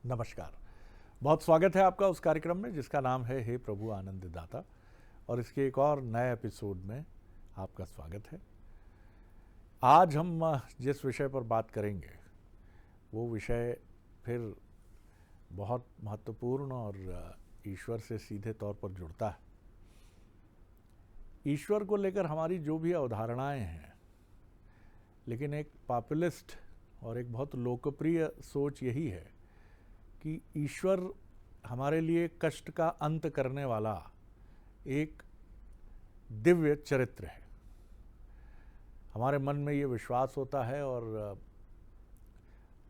नमस्कार। बहुत स्वागत है आपका उस कार्यक्रम में जिसका नाम है हे प्रभु आनंद दाता, और इसके एक और नए एपिसोड में आपका स्वागत है। आज हम जिस विषय पर बात करेंगे वो विषय फिर बहुत महत्वपूर्ण और ईश्वर से सीधे तौर पर जुड़ता है। ईश्वर को लेकर हमारी जो भी अवधारणाएं हैं, लेकिन एक पॉपुलिस्ट और एक बहुत लोकप्रिय सोच यही है कि ईश्वर हमारे लिए कष्ट का अंत करने वाला एक दिव्य चरित्र है। हमारे मन में ये विश्वास होता है और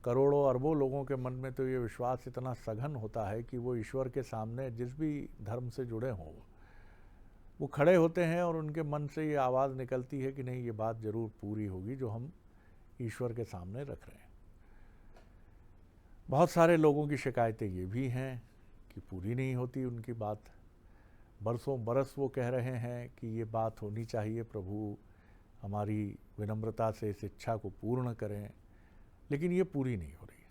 करोड़ों अरबों लोगों के मन में तो ये विश्वास इतना सघन होता है कि वो ईश्वर के सामने जिस भी धर्म से जुड़े हों वो खड़े होते हैं और उनके मन से ये आवाज़ निकलती है कि नहीं, ये बात ज़रूर पूरी होगी जो हम ईश्वर के सामने रख रहे हैं। बहुत सारे लोगों की शिकायतें ये भी हैं कि पूरी नहीं होती उनकी बात। बरसों बरस वो कह रहे हैं कि ये बात होनी चाहिए, प्रभु हमारी विनम्रता से इस इच्छा को पूर्ण करें, लेकिन ये पूरी नहीं हो रही।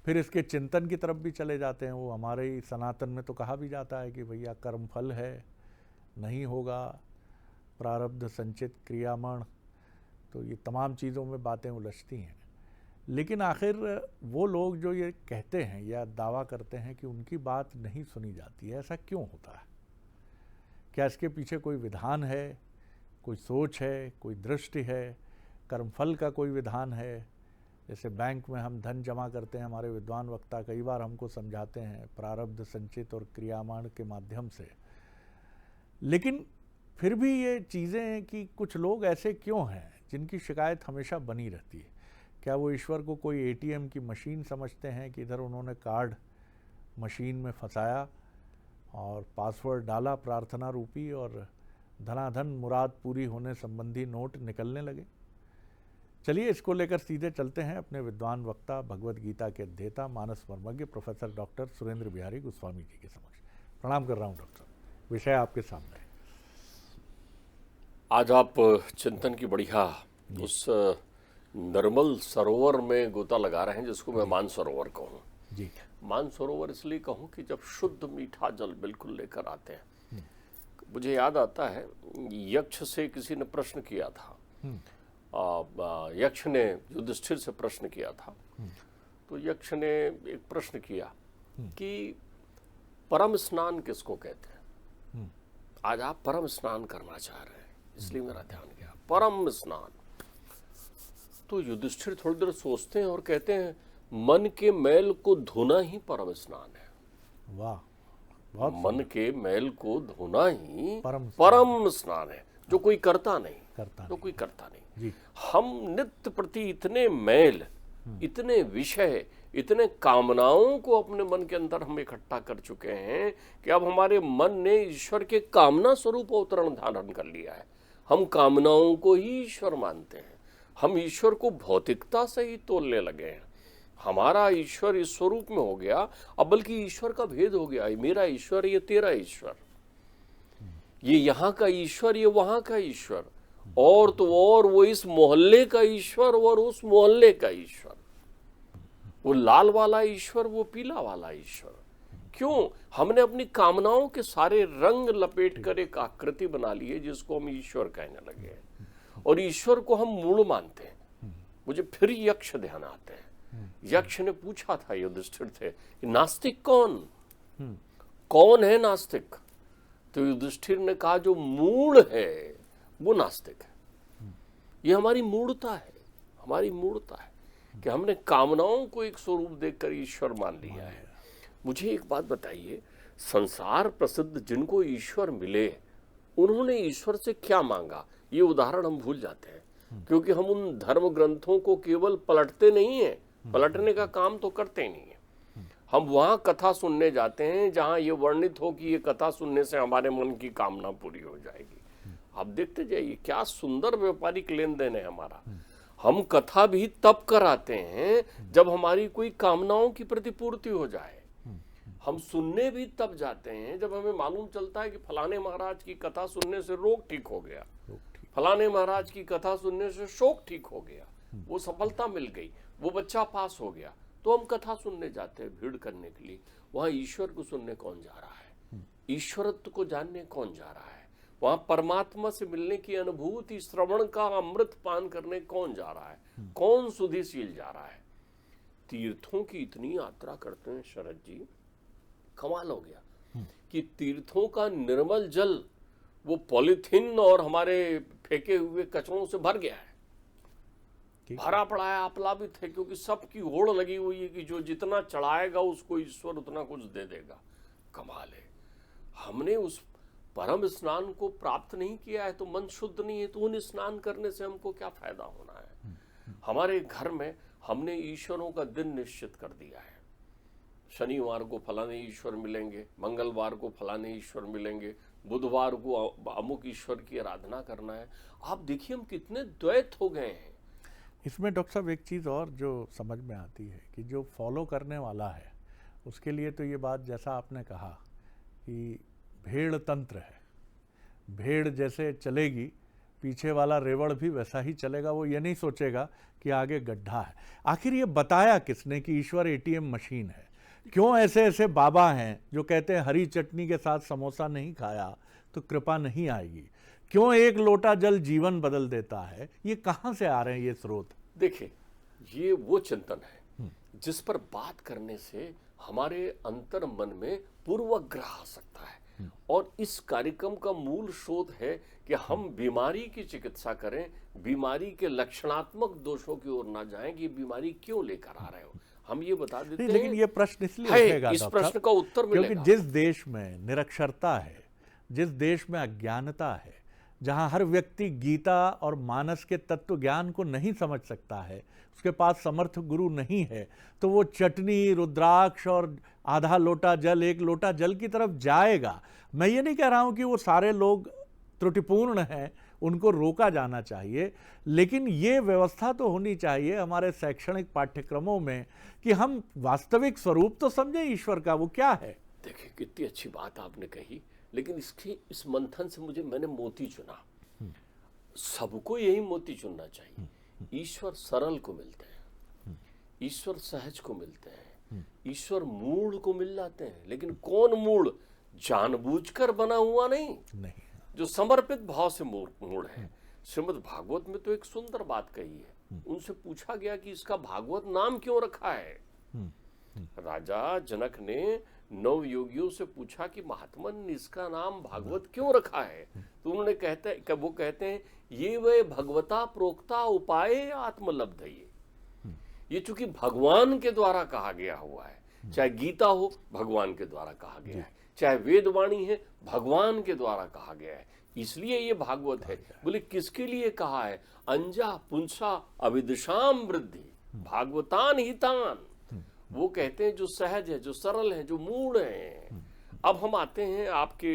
फिर इसके चिंतन की तरफ भी चले जाते हैं। वो हमारे ही सनातन में तो कहा भी जाता है कि भैया कर्म फल है, नहीं होगा, प्रारब्ध संचित क्रियामण, तो ये तमाम चीज़ों में बातें उलझती हैं। लेकिन आखिर वो लोग जो ये कहते हैं या दावा करते हैं कि उनकी बात नहीं सुनी जाती है, ऐसा क्यों होता है? क्या इसके पीछे कोई विधान है, कोई सोच है, कोई दृष्टि है, कर्मफल का कोई विधान है? जैसे बैंक में हम धन जमा करते हैं, हमारे विद्वान वक्ता कई बार हमको समझाते हैं प्रारब्ध संचित और क्रियामाण के माध्यम से। लेकिन फिर भी ये चीज़ें कि कुछ लोग ऐसे क्यों हैं जिनकी शिकायत हमेशा बनी रहती है। क्या वो ईश्वर को कोई एटीएम की मशीन समझते हैं कि इधर उन्होंने कार्ड मशीन में फंसाया और पासवर्ड डाला प्रार्थना रूपी और धनाधन मुराद पूरी होने संबंधी नोट निकलने लगे? चलिए इसको लेकर सीधे चलते हैं अपने विद्वान वक्ता, भगवद गीता के अध्येता, मानस मर्मज्ञ प्रोफेसर डॉक्टर सुरेंद्र बिहारी गोस्वामी जी के समक्ष। प्रणाम कर रहा हूँ डॉक्टर, विषय आपके सामने। आज आप चिंतन की बढ़िया उस निर्मल सरोवर में गोता लगा रहे हैं जिसको मैं मानसरोवर कहूँ। जी, मानसरोवर इसलिए कहूँ कि जब शुद्ध मीठा जल बिल्कुल लेकर आते हैं, मुझे याद आता है यक्ष से किसी ने प्रश्न किया था। यक्ष ने युधिष्ठिर से प्रश्न किया था। तो यक्ष ने एक प्रश्न किया कि परम स्नान किसको कहते हैं। आज आप परम स्नान करना चाह रहे हैं, इसलिए मेरा ध्यान गया परम स्नान। तो युधिष्ठिर थोड़ी देर सोचते हैं और कहते हैं मन के मैल को धोना ही परम स्नान है। वाह, बहुत मन के मैल को धोना ही परम स्नान है, जो कोई करता नहीं, जो कोई करता नहीं। जी। हम नित्य प्रति इतने मैल, इतने विषय, इतने कामनाओं को अपने मन के अंदर हम इकट्ठा कर चुके हैं कि अब हमारे मन ने ईश्वर के कामना स्वरूप अवतरण धारण कर लिया है। हम कामनाओं को ही ईश्वर मानते हैं। हम ईश्वर को भौतिकता से ही तोलने लगे हैं। हमारा ईश्वर इस स्वरूप में हो गया, अब बल्कि ईश्वर का भेद हो गया। ये मेरा ईश्वर, ये तेरा ईश्वर, ये यहाँ का ईश्वर, ये वहाँ का ईश्वर, और तो और वो इस मोहल्ले का ईश्वर और उस मोहल्ले का ईश्वर, वो लाल वाला ईश्वर, वो पीला वाला ईश्वर। क्यों? हमने अपनी कामनाओं के सारे रंग लपेट कर एक आकृति बना ली है जिसको हम ईश्वर कहने लगे हैं, और ईश्वर को हम मूल मानते हैं। मुझे फिर यक्ष ध्यान आते हैं। यक्ष ने पूछा था युधिष्ठिर से कि नास्तिक कौन है नास्तिक? तो युधिष्ठिर ने कहा जो मूढ़ है वो नास्तिक है। ये हमारी मूढ़ता है, हमारी मूढ़ता है कि हमने कामनाओं को एक स्वरूप देखकर ईश्वर मान लिया है। मुझे एक बात बताइए, संसार प्रसिद्ध जिनको ईश्वर मिले उन्होंने ईश्वर से क्या मांगा? ये उदाहरण हम भूल जाते हैं, क्योंकि हम उन धर्म ग्रंथों को केवल पलटते नहीं हैं, पलटने का काम तो करते नहीं है। हम वहां कथा सुनने जाते हैं जहां ये वर्णित हो कि ये कथा सुनने से हमारे मन की कामना पूरी हो जाएगी। आप देखते जाइए क्या सुंदर व्यापारिक लेन देन है हमारा। हम कथा भी तब कराते हैं जब हमारी कोई कामनाओं की प्रतिपूर्ति हो जाए। हम सुनने भी तब जाते हैं जब हमें मालूम चलता है कि फलाने महाराज की कथा सुनने से रोग ठीक हो गया, फलाने महाराज की कथा सुनने से शोक ठीक हो गया, वो सफलता मिल गई, वो बच्चा पास हो गया, तो हम कथा सुनने जाते हैं भीड़ करने के लिए। वहां ईश्वर को सुनने कौन जा रहा है? ईश्वरत्व को जानने कौन जा रहा है? वहां परमात्मा से मिलने की अनुभूति, श्रवण का अमृत पान करने कौन जा रहा है? कौन सुधीशील जा रहा है? तीर्थों की इतनी यात्रा करते हैं शरद जी, कमाल हो गया कि तीर्थों का निर्मल जल वो पॉलीथीन और हमारे फेंके हुए कचरों से भर गया है, भरा पड़ा है, आप्लावित है, क्योंकि सबकी होड़ लगी हुई है कि जो जितना चढ़ाएगा उसको ईश्वर उतना कुछ दे देगा। कमाल है। हमने उस परम स्नान को प्राप्त नहीं किया है तो मन शुद्ध नहीं है, तो उन स्नान करने से हमको क्या फायदा होना है? हमारे घर में हमने ईश्वरों का दिन निश्चित कर दिया है। शनिवार को फलाने ईश्वर मिलेंगे, मंगलवार को फलाने ईश्वर मिलेंगे, बुधवार को अमुक ईश्वर की आराधना करना है। आप देखिए हम कितने द्वैत हो गए हैं। इसमें डॉक्टर साहब एक चीज़ और जो समझ में आती है कि जो फॉलो करने वाला है उसके लिए तो ये बात जैसा आपने कहा कि भेड़ तंत्र है, भेड़ जैसे चलेगी पीछे वाला रेवड़ भी वैसा ही चलेगा, वो ये नहीं सोचेगा कि आगे गड्ढा है। आखिर ये बताया किसने कि ईश्वर एटीएम मशीन है? क्यों ऐसे ऐसे बाबा हैं जो कहते हैं हरी चटनी के साथ समोसा नहीं खाया तो कृपा नहीं आएगी? क्यों एक लोटा जल जीवन बदल देता है? ये कहाँ से आ रहे हैं ये स्रोत? देखिए, ये वो चिंतन है जिस पर बात करने से हमारे अंतर मन में पूर्वाग्रह आ सकता है। और इस कार्यक्रम का मूल स्रोत है कि हम बीमारी की चिकित्सा करें, बीमारी के लक्षणात्मक दोषों की ओर ना जाएं कि बीमारी क्यों लेकर आ रहे हो। हम ये बता देते हैं, लेकिन ये प्रश्न इसलिए उठेगा इस प्रश्न का उत्तर मिलेगा क्योंकि जिस देश में निरक्षरता है, जिस देश में अज्ञानता है, जहां हर व्यक्ति गीता और मानस के तत्व ज्ञान को नहीं समझ सकता है, उसके पास समर्थ गुरु नहीं है, तो वो चटनी, रुद्राक्ष और आधा लोटा जल, एक लोटा जल की तरफ जाएगा। मैं ये नहीं कह रहा हूं कि वो सारे लोग त्रुटिपूर्ण हैं, उनको रोका जाना चाहिए, लेकिन ये व्यवस्था तो होनी चाहिए हमारे शैक्षणिक पाठ्यक्रमों में कि हम वास्तविक स्वरूप तो समझें ईश्वर का, वो क्या है। देखिए कितनी अच्छी बात आपने कही, लेकिन इस मंथन से मैंने मोती चुना। सबको यही मोती चुनना चाहिए। ईश्वर सरल को मिलते हैं, ईश्वर सहज को मिलते हैं, ईश्वर मूढ़ को मिल जाते हैं, लेकिन कौन मूढ़? जानबूझकर बना हुआ नहीं, जो समर्पित भाव से मूढ़ है। श्रीमद् भागवत में तो एक सुंदर बात कही है। उनसे पूछा गया कि इसका भागवत नाम क्यों रखा है। राजा जनक ने नव योगियों से पूछा कि महात्मन इसका नाम भागवत क्यों रखा है? तो उन्होंने वो कहते हैं ये वे भगवता प्रोक्ता उपाय आत्मलब्ध है। ये चूंकि भगवान के द्वारा कहा गया हुआ है, चाहे गीता हो भगवान के द्वारा कहा गया है, चाहे वेदवाणी है भगवान के द्वारा कहा गया है, इसलिए ये भागवत है। बोले किसके लिए कहा है? अंजा पुंसा अविदुषाम वृद्धि भागवतान हितान। वो कहते हैं जो सहज है, जो सरल है, जो मूढ़ है। अब हम आते हैं आपके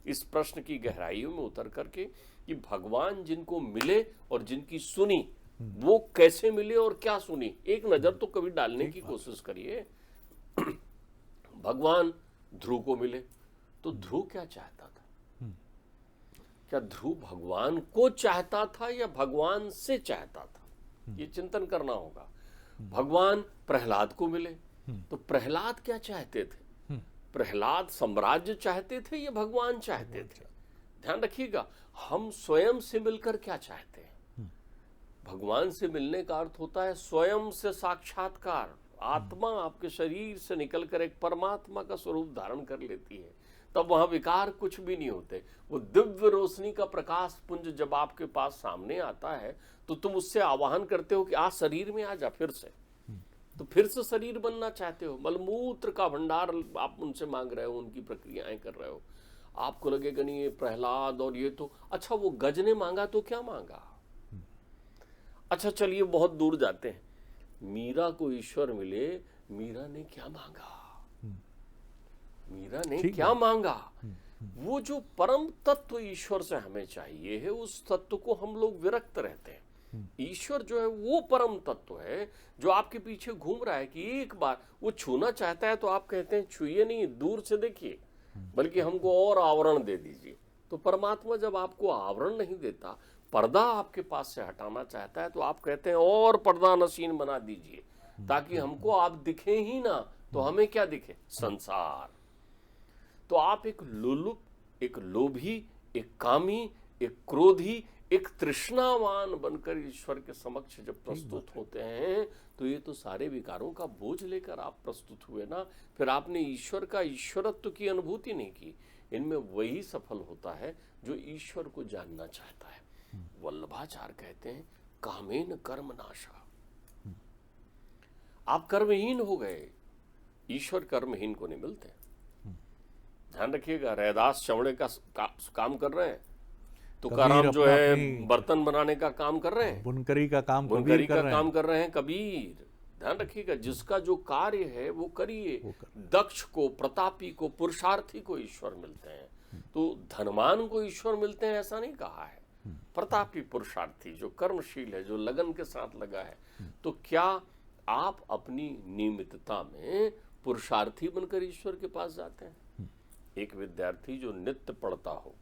इस प्रश्न की गहराइयों में उतर करके कि भगवान जिनको मिले और जिनकी सुनी, वो कैसे मिले और क्या सुनी। एक नजर तो कभी डालने की कोशिश करिए। भगवान ध्रुव को मिले तो ध्रुव क्या चाहता था? क्या ध्रुव भगवान को चाहता था या भगवान से चाहता था? ये चिंतन करना होगा। भगवान प्रहलाद को मिले तो प्रहलाद क्या चाहते थे? प्रहलाद साम्राज्य चाहते थे या भगवान चाहते थे? ध्यान रखिएगा, हम स्वयं से मिलकर क्या चाहते हैं? भगवान से मिलने का अर्थ होता है स्वयं से साक्षात्कार। आत्मा आपके शरीर से निकलकर एक परमात्मा का स्वरूप धारण कर लेती है, तब वहां विकार कुछ भी नहीं होते। वो दिव्य रोशनी का प्रकाश पुंज जब आपके पास सामने आता है तो तुम उससे आवाहन करते हो कि आ शरीर में आ जा फिर से। तो फिर से शरीर बनना चाहते हो, मलमूत्र का भंडार आप उनसे मांग रहे हो, उनकी प्रक्रियाएं कर रहे हो। आपको लगेगा नहीं ये प्रहलाद और ये तो अच्छा, वो गज ने मांगा तो क्या मांगा? अच्छा चलिए बहुत दूर जाते हैं, मीरा को ईश्वर मिले, मीरा ने क्या मांगा? मीरा ने क्या मांगा? वो जो परम तत्व ईश्वर से हमें चाहिए है, उस तत्व को हम लोग विरक्त रहते हैं। ईश्वर जो है वो परम तत्व है जो आपके पीछे घूम रहा है कि एक बार वो छूना चाहता है तो आप कहते हैं छुइए नहीं, दूर से देखिए, बल्कि हमको और आवरण दे दीजिए। तो परमात्मा जब आपको आवरण नहीं देता, पर्दा आपके पास से हटाना चाहता है, तो आप कहते हैं और पर्दा नशीन बना दीजिए। ताकि हमको आप दिखे ही ना, तो हमें क्या दिखे? संसार। तो आप एक लोलुप, एक लोभी, एक कामी, एक क्रोधी, एक तृष्णावान बनकर ईश्वर के समक्ष जब प्रस्तुत होते हैं, तो ये तो सारे विकारों का बोझ लेकर आप प्रस्तुत हुए ना। फिर आपने ईश्वर का ईश्वरत्व की अनुभूति नहीं की। इनमें वही सफल होता है जो ईश्वर को जानना चाहता है। वल्लभाचार्य कहते हैं, कामेन कर्म नाशा। आप कर्महीन हो गए, ईश्वर कर्महीन को नहीं मिलते। ध्यान रखिएगा, रैदास चमड़े का काम कर रहे हैं, तुकाराम जो है बर्तन बनाने का काम कर रहे हैं, बुनकरी का काम कर रहे हैं कबीर। ध्यान रखिएगा, जिसका जो कार्य है वो करिए। दक्ष को, प्रतापी को, पुरुषार्थी को ईश्वर मिलते हैं। तो धनवान को ईश्वर मिलते हैं ऐसा नहीं कहा है। प्रतापी, पुरुषार्थी, जो कर्मशील है, जो लगन के साथ लगा है। तो क्या आप अपनी नियमितता में पुरुषार्थी बनकर ईश्वर के पास जाते हैं? एक विद्यार्थी जो नित्य पढ़ता हो,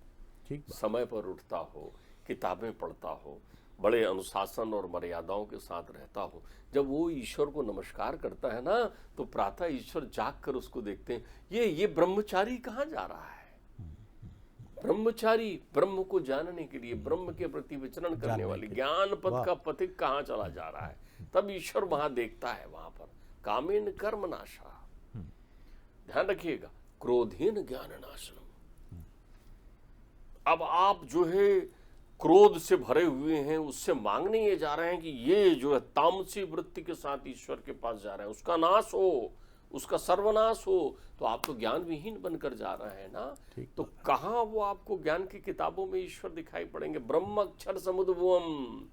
समय पर उठता हो, किताबें पढ़ता हो, बड़े अनुशासन और मर्यादाओं के साथ रहता हो, जब वो ईश्वर को नमस्कार करता है ना, तो प्रातः ईश्वर जाग कर उसको देखते हैं, ये ब्रह्मचारी कहाँ जा रहा है? ब्रह्मचारी, ब्रह्म को जानने के लिए, ब्रह्म के प्रति विचरण करने वाली ज्ञान पथ का पथिक कहाँ चला जा रहा है? तब ईश्वर वहां देखता है। वहां पर कामेन कर्म नाशा। ध्यान रखिएगा, क्रोधेन ज्ञान नाशनम। अब आप जो है क्रोध से भरे हुए हैं, उससे मांगने ये जा रहे हैं कि ये जो है तामसी वृत्ति के साथ ईश्वर के पास जा रहे हैं, उसका नाश हो, उसका सर्वनाश हो। तो आप तो ज्ञान विहीन बनकर जा रहे हैं ना। तो कहाँ वो आपको ज्ञान की किताबों में ईश्वर दिखाई पड़ेंगे? ब्रह्म अक्षर समुद्भवम।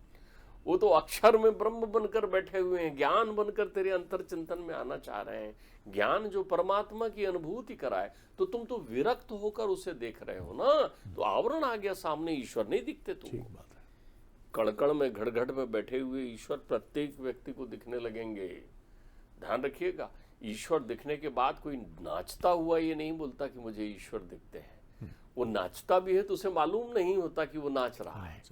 वो तो अक्षर में ब्रह्म बनकर बैठे हुए हैं, ज्ञान बनकर तेरे अंतर चिंतन में आना चाह रहे हैं। ज्ञान जो परमात्मा की अनुभूति कराए, तो तुम तो विरक्त होकर उसे देख रहे हो ना। तो आवरण आ गया सामने, ईश्वर नहीं दिखते तुम। कण-कण में, घड़-घड़ में बैठे हुए ईश्वर प्रत्येक व्यक्ति को दिखने लगेंगे। ध्यान रखिएगा, ईश्वर दिखने के बाद कोई नाचता हुआ ये नहीं बोलता कि मुझे ईश्वर दिखते हैं। वो नाचता भी है तो उसे मालूम नहीं होता कि वो नाच रहा है।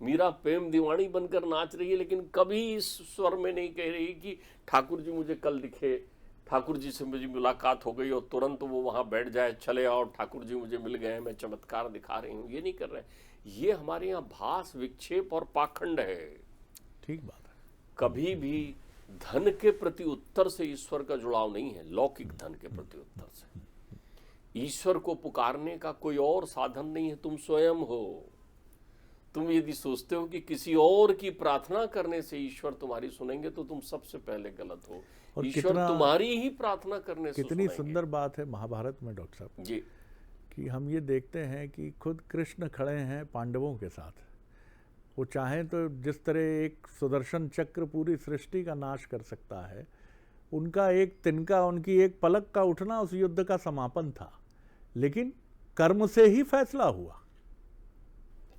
मीरा प्रेम दीवानी बनकर नाच रही है, लेकिन कभी इस स्वर में नहीं कह रही कि ठाकुर जी मुझे कल दिखे, ठाकुर जी से मुझे मुलाकात हो गई और तुरंत वो वहां बैठ जाए, चले आओ ठाकुर जी मुझे मिल गए, मैं चमत्कार दिखा रही हूँ। ये नहीं कर रहे। ये हमारे यहाँ भास, विक्षेप और पाखंड है। ठीक बात है। कभी भी धन के प्रति उत्तर से ईश्वर का जुड़ाव नहीं है, लौकिक धन के प्रति उत्तर से। ईश्वर को पुकारने का कोई और साधन नहीं है, तुम स्वयं हो। तुम यदि सोचते हो कि किसी और की प्रार्थना करने से ईश्वर तुम्हारी सुनेंगे, तो तुम सबसे पहले गलत हो। ईश्वर तुम्हारी ही प्रार्थना करने से कितनी सुंदर बात है महाभारत में डॉक्टर साहब जी, कि हम ये देखते हैं कि खुद कृष्ण खड़े हैं पांडवों के साथ। वो चाहें तो जिस तरह एक सुदर्शन चक्र पूरी सृष्टि का नाश कर सकता है, उनका एक तिनका, उनकी एक पलक का उठना उस युद्ध का समापन था। लेकिन कर्म से ही फैसला हुआ।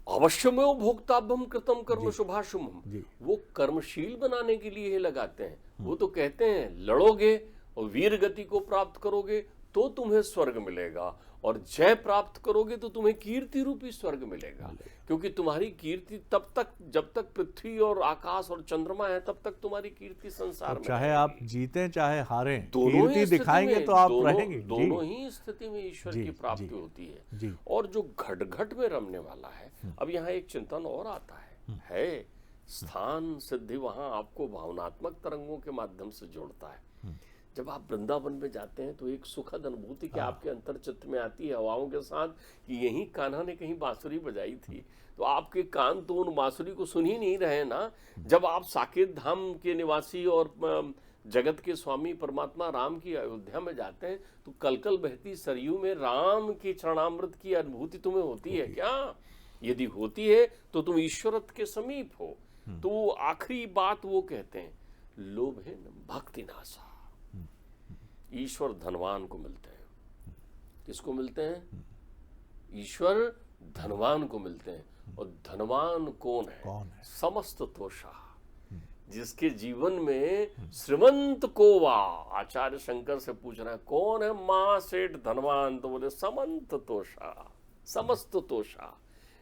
अवश्यमेव भोक्ताभम कृतम कर्म शुभाशुभम। वो कर्मशील बनाने के लिए ही लगाते हैं। वो तो कहते हैं लड़ोगे और वीर गति को प्राप्त करोगे तो तुम्हें स्वर्ग मिलेगा, और जय प्राप्त करोगे तो तुम्हें कीर्ति रूपी स्वर्ग मिलेगा। क्योंकि तुम्हारी कीर्ति तब तक, जब तक पृथ्वी और आकाश और चंद्रमा है, तब तक तुम्हारी कीर्ति संसार में, चाहे आप जीतें चाहे हारें, दोनों कीर्ति दिखाएंगे तो आप रहेंगे। दोनों ही स्थिति में ईश्वर की प्राप्ति होती है। और जो घट-घट में रमने वाला है, अब यहाँ एक चिंतन और आता है स्थान सिद्धि वहां आपको भावनात्मक तरंगों के माध्यम से जोड़ता है। जब आप वृंदावन में जाते हैं तो एक सुखद अनुभूति कि आपके अंतर चित्त में आती है हवाओं के साथ कि यही कान्हा ने कहीं बांसुरी बजाई थी। तो आपके कान तो उन बांसुरी को सुन ही नहीं रहे ना। जब आप साकेत धाम के निवासी और जगत के स्वामी परमात्मा राम की अयोध्या में जाते हैं, तो कलकल बहती सरयू में राम की चरणामृत की अनुभूति तुम्हें होती है क्या? यदि होती है तो तुम ईश्वरत्व के समीप हो। तो आखिरी बात वो कहते हैं, लोभेन भक्ति नाशा। ईश्वर धनवान को मिलते हैं। किसको मिलते हैं? ईश्वर धनवान को मिलते हैं। और धनवान कौन है? समस्त तोषा, जिसके जीवन में श्रीमंत कोवा। आचार्य शंकर से पूछ रहे हैं कौन है महासेठ धनवान? तो बोले समंत तोषा, समस्त तोषा,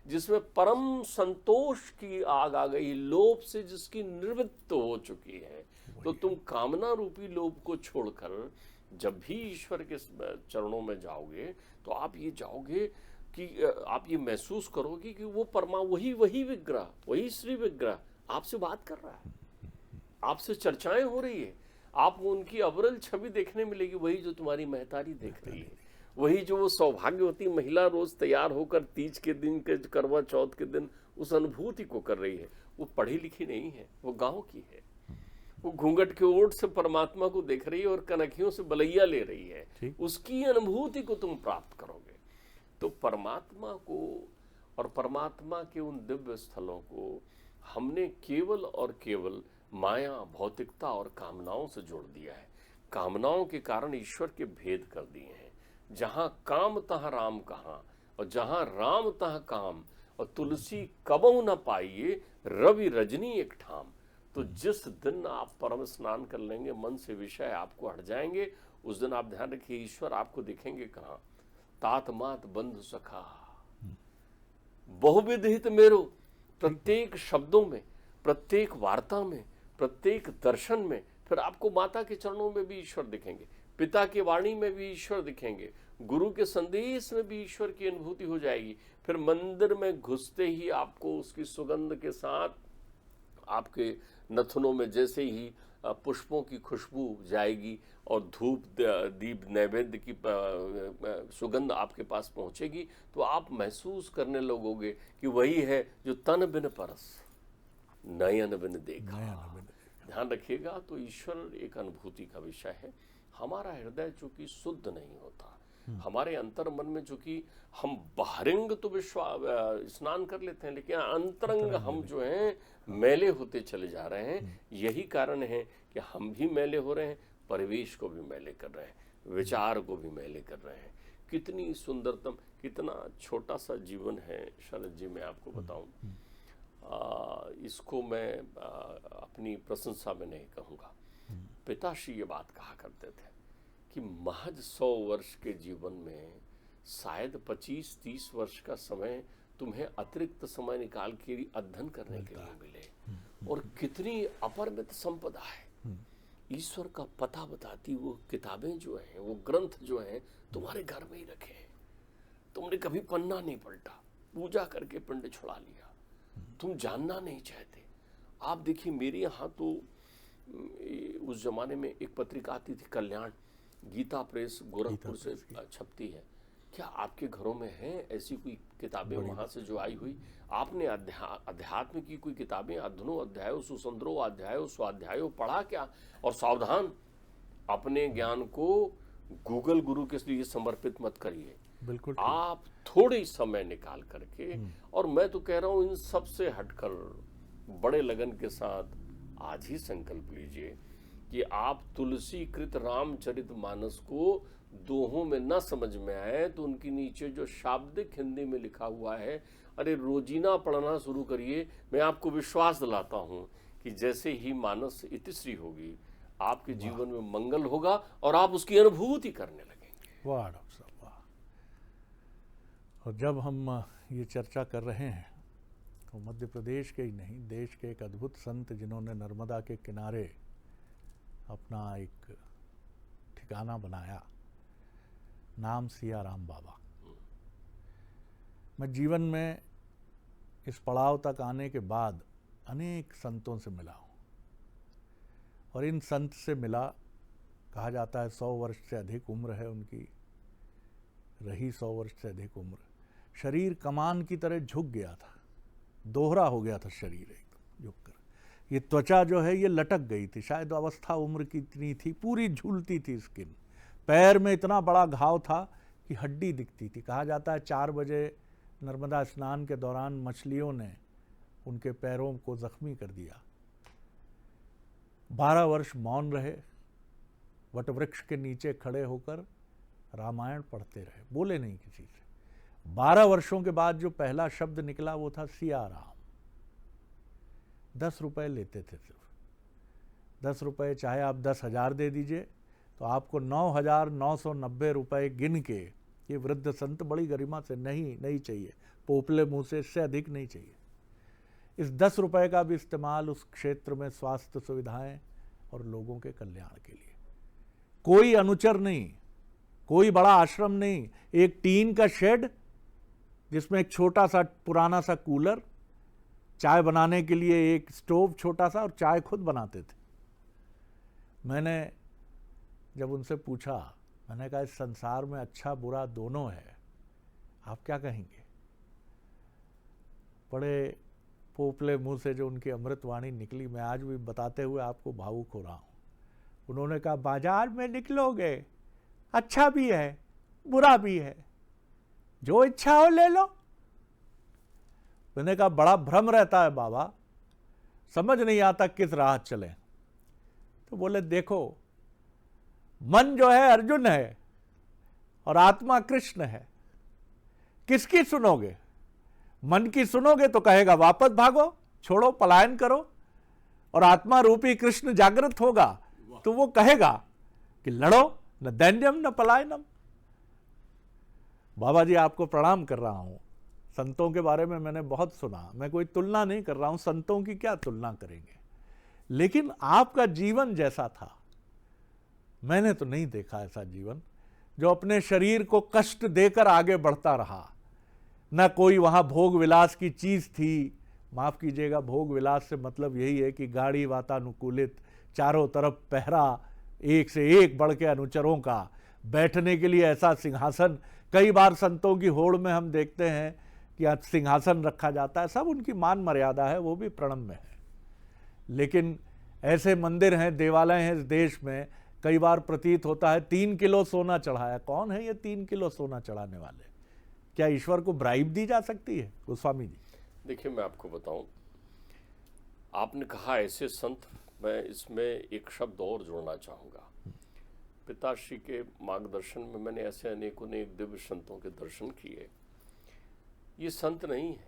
जिसमें परम संतोष की आग आ गई, लोभ से जिसकी निवृत्ति हो चुकी है। तो तुम कामना रूपी लोभ को छोड़कर जब भी ईश्वर के चरणों में जाओगे तो आप ये जाओगे कि आप ये महसूस करोगे कि वो वही विग्रह, वही श्री विग्रह आपसे बात कर रहा है, आपसे चर्चाएं हो रही है, आपको उनकी अविरल छवि देखने मिलेगी, वही जो तुम्हारी महतारी देख रही है, वही जो वो सौभाग्यवती महिला रोज तैयार होकर तीज के दिन के करवा चौथ के दिन उस अनुभूति को कर रही है। वो पढ़ी लिखी नहीं है, वो गांव की है, वो घूंघट के ओट से परमात्मा को देख रही है और कनखियों से बलैया ले रही है। उसकी अनुभूति को तुम प्राप्त करोगे। तो परमात्मा को और परमात्मा के उन दिव्य स्थलों को हमने केवल और केवल माया, भौतिकता और कामनाओं से जोड़ दिया है। कामनाओं के कारण ईश्वर के भेद कर दिए हैं। जहां काम तहाँ राम कहाँ, और जहां राम तहाँ काम, और तुलसी कबहु न पाइए, रवि रजनी एक ठाम। तो जिस दिन आप परम स्नान कर लेंगे, मन से विषय आपको हट जाएंगे, उस दिन आप ध्यान रखिए ईश्वर आपको दिखेंगे कहाँ। तात मात बंधु सखा बहुविध हित मेरो। प्रत्येक शब्दों में, प्रत्येक वार्ता में, प्रत्येक दर्शन में फिर आपको माता के चरणों में भी ईश्वर दिखेंगे, पिता की वाणी में भी ईश्वर दिखेंगे, गुरु के संदेश में भी ईश्वर की अनुभूति हो जाएगी। फिर मंदिर में घुसते ही आपको उसकी सुगंध के साथ आपके नथनों में जैसे ही पुष्पों की खुशबू जाएगी और धूप दीप नैवेद्य की सुगंध आपके पास पहुंचेगी, तो आप महसूस करने लगोगे कि वही है जो तन बिन परस नयन बिन देखा। ध्यान रखिएगा। तो ईश्वर एक अनुभूति का विषय है। हमारा हृदय चूंकि शुद्ध नहीं होता, हमारे अंतर मन में चूंकि हम बाहरंग तो स्नान कर लेते हैं, लेकिन अंतरंग हम जो हैं मैले होते चले जा रहे हैं। यही कारण है कि हम भी मैले हो रहे हैं, परिवेश को भी मैले कर रहे हैं, विचार को भी मैले कर रहे हैं। कितनी सुंदरतम, कितना छोटा सा जीवन है शरद जी। मैं आपको बताऊं, इसको मैं अपनी प्रशंसा में नहीं कहूँगा। पिताश्री ये बात कहा करते थे कि महज 100 वर्ष के जीवन में शायद 25-30 वर्ष का समय तुम्हें अतिरिक्त समय निकाल के अध्ययन करने के लिए मिले। और कितनी अपरिमित संपदा है। ईश्वर का पता बताती वो किताबें जो हैं, वो ग्रंथ जो हैं, तुम्हारे घर में ही रखे हैं। तुमने कभी पन्ना नहीं पलटा, पूजा करके पिंड छुड़ा लिया। तुम जानना नहीं चाहते। आप देखिए, मेरे यहाँ तो उस जमाने में एक पत्रिका आती थी कल्याण, गीता प्रेस गोरखपुर से छपती है। क्या आपके घरों में हैं ऐसी कोई किताबें वहाँ से जो आई हुई? आपने अध्यात्म की कोई किताबें, अध्ययनों अध्यायों, सुसंद्रो अध्यायों, स्वाध्यायों पढ़ा क्या? और सावधान, अपने ज्ञान को गूगल गुरु के लिए समर्पित मत करिए। बिल्कुल। आप थोड़ी समय निकाल करके, और मैं तो कह रहा हूँ इन सब से हटकर बड़े लगन के साथ आज ही संकल्प लीजिए कि आप तुलसी कृत रामचरित मानस को दोहों में न समझ में आए तो उनके नीचे जो शाब्दिक हिंदी में लिखा हुआ है, अरे रोजीना पढ़ना शुरू करिए। मैं आपको विश्वास दिलाता हूँ कि जैसे ही मानस इतिश्री होगी, आपके जीवन में मंगल होगा और आप उसकी अनुभूति करने लगेंगे। वाह डॉक्टर साहब, वाह। और जब हम ये चर्चा कर रहे हैं तो मध्य प्रदेश के ही नहीं, देश के एक अद्भुत संत जिन्होंने नर्मदा के किनारे अपना एक ठिकाना बनाया, नाम सिया राम बाबा। मैं जीवन में इस पड़ाव तक आने के बाद अनेक संतों से मिला हूँ, और इन संत से मिला, कहा जाता है 100 वर्ष से अधिक उम्र है उनकी, रही 100 वर्ष से अधिक उम्र। शरीर कमान की तरह झुक गया था, दोहरा हो गया था शरीर एकदम झुक कर। ये त्वचा जो है ये लटक गई थी, शायद अवस्था उम्र की इतनी थी, पूरी झूलती थी स्किन। पैर में इतना बड़ा घाव था कि हड्डी दिखती थी। कहा जाता है 4 बजे नर्मदा स्नान के दौरान मछलियों ने उनके पैरों को जख्मी कर दिया। 12 वर्ष मौन रहे, वटवृक्ष के नीचे खड़े होकर रामायण पढ़ते रहे, बोले नहीं किसी से। 12 वर्षों के बाद जो पहला शब्द निकला वो था सिया राम। 10 रुपए लेते थे सिर्फ, 10 रुपए, चाहे आप 10,000 दे दीजिए तो आपको 9,990 रुपए गिन के ये वृद्ध संत बड़ी गरिमा से, नहीं चाहिए, पोपले मुंह से, इससे अधिक नहीं चाहिए। इस 10 रुपए का भी इस्तेमाल उस क्षेत्र में स्वास्थ्य सुविधाएं और लोगों के कल्याण के लिए। कोई अनुचर नहीं, कोई बड़ा आश्रम नहीं, एक टीन का शेड जिसमें एक छोटा सा पुराना सा कूलर, चाय बनाने के लिए एक स्टोव छोटा सा, और चाय खुद बनाते थे। मैंने जब उनसे पूछा, मैंने कहा इस संसार में अच्छा बुरा दोनों है, आप क्या कहेंगे? बड़े पोपले मुंह से जो उनकी अमृतवाणी निकली, मैं आज भी बताते हुए आपको भावुक हो रहा हूँ। उन्होंने कहा बाजार में निकलोगे, अच्छा भी है बुरा भी है, जो इच्छा हो ले लो। मैंने कहा बड़ा भ्रम रहता है बाबा, समझ नहीं आता किस राह चले। तो बोले देखो, मन जो है अर्जुन है और आत्मा कृष्ण है, किसकी सुनोगे? मन की सुनोगे तो कहेगा वापस भागो, छोड़ो, पलायन करो, और आत्मा रूपी कृष्ण जागृत होगा तो वो कहेगा कि लड़ो, न दैन्यम न पलायनम। बाबा जी आपको प्रणाम कर रहा हूं। संतों के बारे में मैंने बहुत सुना, मैं कोई तुलना नहीं कर रहा हूं, संतों की क्या तुलना करेंगे, लेकिन आपका जीवन जैसा था मैंने तो नहीं देखा ऐसा जीवन, जो अपने शरीर को कष्ट देकर आगे बढ़ता रहा। न कोई वहां भोग विलास की चीज थी, माफ कीजिएगा, भोग विलास से मतलब यही है कि गाड़ी वातानुकूलित, चारों तरफ पहरा, एक से एक बढ़ के अनुचरों का, बैठने के लिए ऐसा सिंहासन, कई बार संतों की होड़ में हम देखते हैं कि आज सिंहासन रखा जाता है, सब उनकी मान मर्यादा है, वो भी प्रणम्य है। लेकिन ऐसे मंदिर हैं, देवालय हैं इस देश में, कई बार प्रतीत होता है 3 किलो सोना चढ़ाया। कौन है ये 3 किलो सोना चढ़ाने वाले? क्या ईश्वर को ब्राइब दी जा सकती है? गोस्वामी जी देखिए, मैं आपको बताऊं, आपने कहा ऐसे संत, मैं इसमें एक शब्द और जोड़ना चाहूँगा। पिताश्री के मार्गदर्शन में मैंने ऐसे अनेकों दिव्य संतों के दर्शन किए। ये संत नहीं है,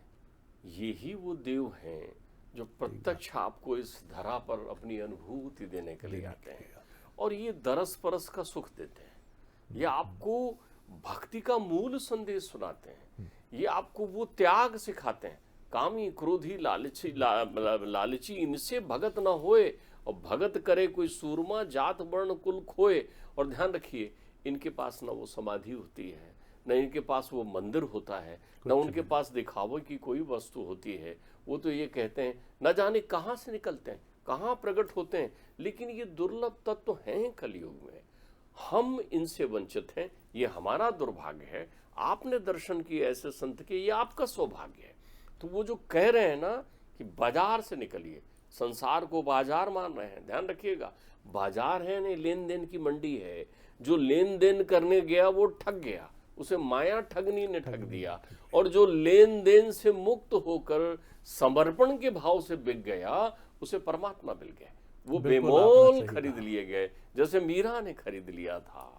ये ही वो देव हैं जो प्रत्यक्ष आपको इस धरा पर अपनी अनुभूति देने के लिए आते हैं, और ये दरस परस का सुख देते हैं। ये आपको भक्ति का मूल संदेश सुनाते हैं, ये आपको वो त्याग सिखाते हैं। कामी क्रोधी लालची इनसे भगत ना होए, और भगत करे कोई सूरमा, जात वर्ण कुल खोए। और ध्यान रखिए, इनके पास ना वो समाधि होती है, न इनके पास वो मंदिर होता है, न उनके पास दिखावे की कोई वस्तु होती है। वो तो ये कहते हैं न जाने कहाँ से निकलते हैं, कहाँ प्रकट होते हैं, लेकिन ये दुर्लभ तत्व हैं कलयुग में। हम इनसे वंचित हैं, ये हमारा दुर्भाग्य है। आपने दर्शन किए ऐसे संत के, ये आपका सौभाग्य है। तो वो जो कह रहे हैं ना कि बाजार से निकलिए, संसार को बाजार मान रहे हैं, ध्यान रखिएगा, बाजार है नहीं, लेन देन की मंडी है। जो लेन देन करने गया वो ठग गया, उसे माया ठगनी ने ठग दिया। और जो लेन देन से मुक्त होकर समर्पण के भाव से बिक गया, उसे परमात्मा मिल गए, वो बेमोल खरीद लिए गए, जैसे मीरा ने खरीद लिया था।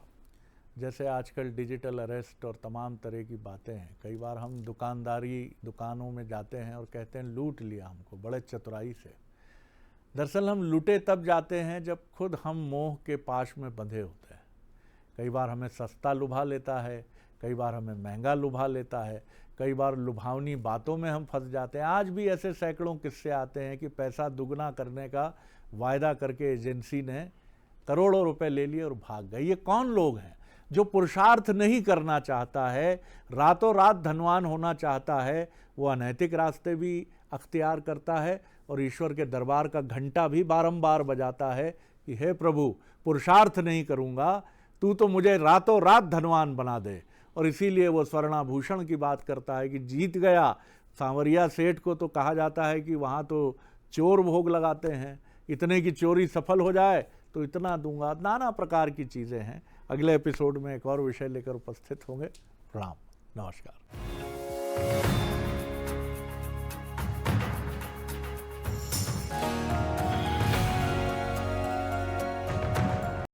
जैसे आजकल डिजिटल अरेस्ट और तमाम तरह की बातें हैं, कई बार हम दुकानों में जाते हैं और कहते हैं लूट लिया हमको, बड़े चतुराई से। दरअसल हम लूटे तब जाते हैं जब खुद हम मोह के पाश में बंधे होते हैं। कई बार हमें सस्ता लुभा लेता है, कई बार हमें महंगा लुभा लेता है, कई बार लुभावनी बातों में हम फंस जाते हैं। आज भी ऐसे सैकड़ों किस्से आते हैं कि पैसा दुगना करने का वायदा करके एजेंसी ने करोड़ों रुपए ले लिए और भाग गए। ये कौन लोग हैं? जो पुरुषार्थ नहीं करना चाहता है, रातों रात धनवान होना चाहता है, वो अनैतिक रास्ते भी अख्तियार करता है और ईश्वर के दरबार का घंटा भी बारंबार बजाता है कि हे प्रभु, पुरुषार्थ नहीं करूँगा, तू तो मुझे रातों रात धनवान बना दे। और इसीलिए वो स्वर्णाभूषण की बात करता है कि जीत गया। सांवरिया सेठ को तो कहा जाता है कि वहाँ तो चोर भोग लगाते हैं, इतने की चोरी सफल हो जाए तो इतना दूंगा। नाना प्रकार की चीज़ें हैं। अगले एपिसोड में एक और विषय लेकर उपस्थित होंगे। प्रणाम, नमस्कार।